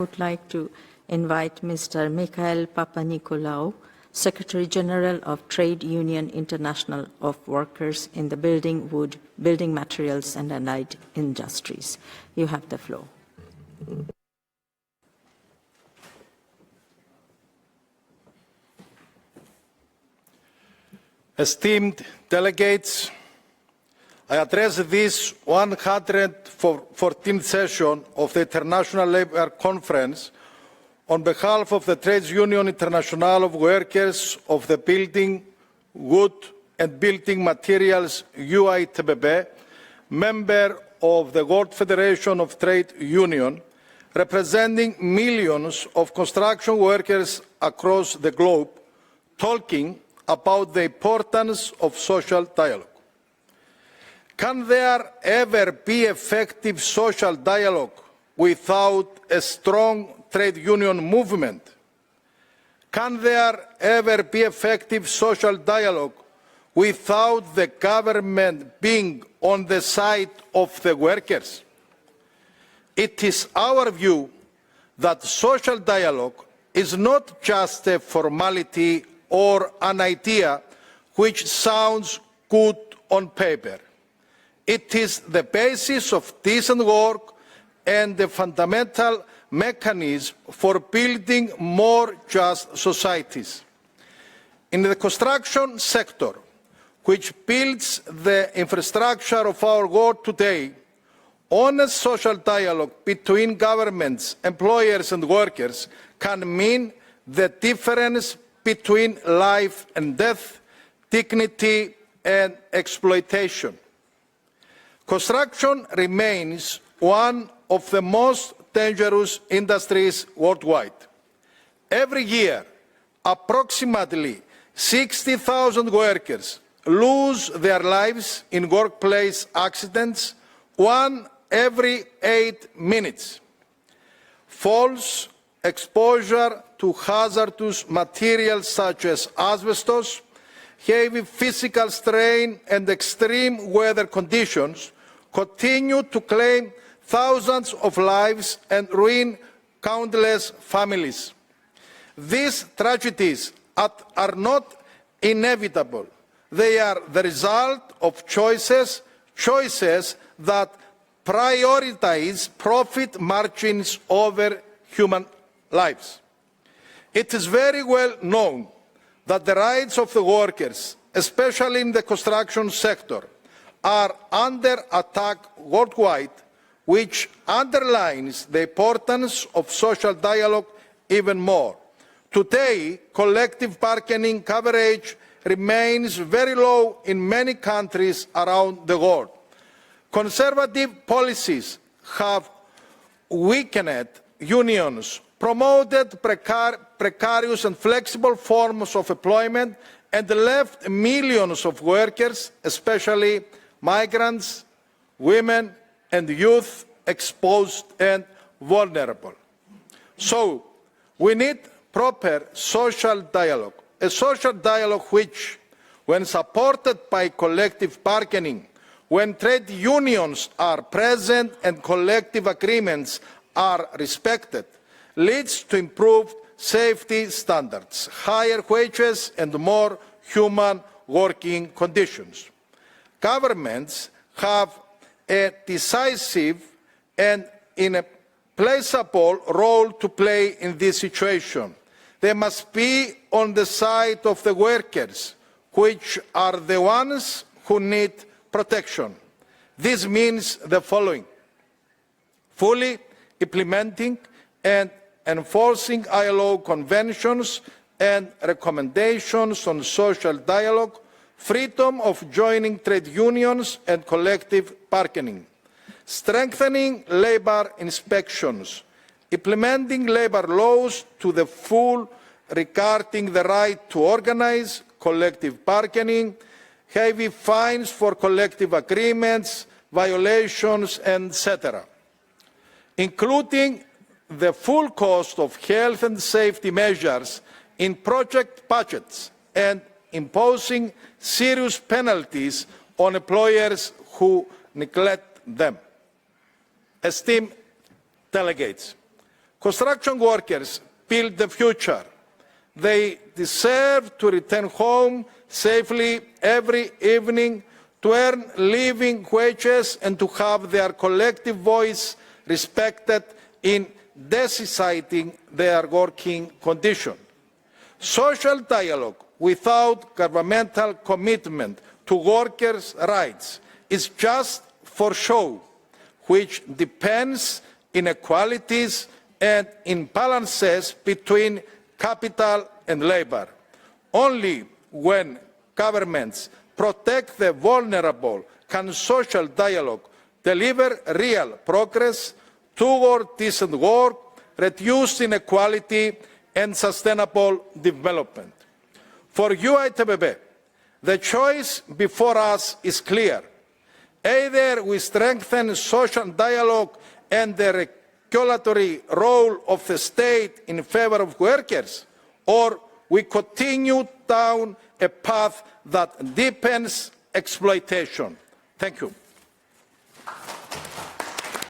I would like to invite Mr. Papanikolaou, Secretary General of Trade Union International of Workers in the Building, Wood, Building Materials and Allied Industries. You have the floor. Esteemed delegates, I address this 114th session of the International Labour Conference on behalf of the Trade Union International of Workers of the Building, Wood and Building Materials UITBB, member of the World Federation of Trade Unions, representing millions of construction workers across the globe, talking about the importance of social dialogue. Can there ever be effective social dialogue without a strong trade union movement? Can there ever be effective social dialogue without the government being on the side of the workers? It is our view that social dialogue is not just a formality or an idea which sounds good on paper. It is the basis of decent work and the fundamental mechanism for building more just societies. In the construction sector, which builds the infrastructure of our world today, honest social dialogue between governments, employers and workers can mean the difference between life and death, dignity and exploitation. Construction remains one of the most dangerous industries worldwide. Every year, approximately 60,000 workers lose their lives in workplace accidents, one every 8 minutes. False exposure to hazardous materials such as asbestos, heavy physical strain and extreme weather conditions continue to claim thousands of lives and ruin countless families. These tragedies are not inevitable. They are the result of choices that prioritize profit margins over human lives. It is very well known that the rights of the workers, especially in the construction sector, are under attack worldwide, which underlines the importance of social dialogue even more. Today, collective bargaining coverage remains very low in many countries around the world. Conservative policies have weakened unions, promoted precarious and flexible forms of employment, and left millions of workers, especially migrants, women and youth, exposed and vulnerable. So, we need proper social dialogue, a social dialogue which, when supported by collective bargaining, when trade unions are present and collective agreements are respected, leads to improved safety standards, higher wages and more human working conditions. Governments have a decisive and irreplaceable role to play in this situation. They must be on the side of the workers, which are the ones who need protection. This means the following: fully implementing and enforcing ILO conventions and recommendations on social dialogue, freedom of joining trade unions and collective bargaining, strengthening labour inspections, implementing labour laws to the full regarding the right to organise collective bargaining, heavy fines for collective agreements, violations, etc., including the full cost of health and safety measures in project budgets and imposing serious penalties on employers who neglect them. Esteemed delegates, Construction workers build the future. They deserve to return home safely every evening, to earn living wages and to have their collective voice respected in deciding their working conditions. Social dialogue without governmental commitment to workers' rights is just for show, which depends on inequalities and imbalances between capital and labour. Only when governments protect the vulnerable can social dialogue deliver real progress toward decent work, reduced inequality and sustainable development. For UITBB, the choice before us is clear. Either we strengthen social dialogue and the regulatory role of the state in favour of workers, or we continue down a path that deepens exploitation. Thank you.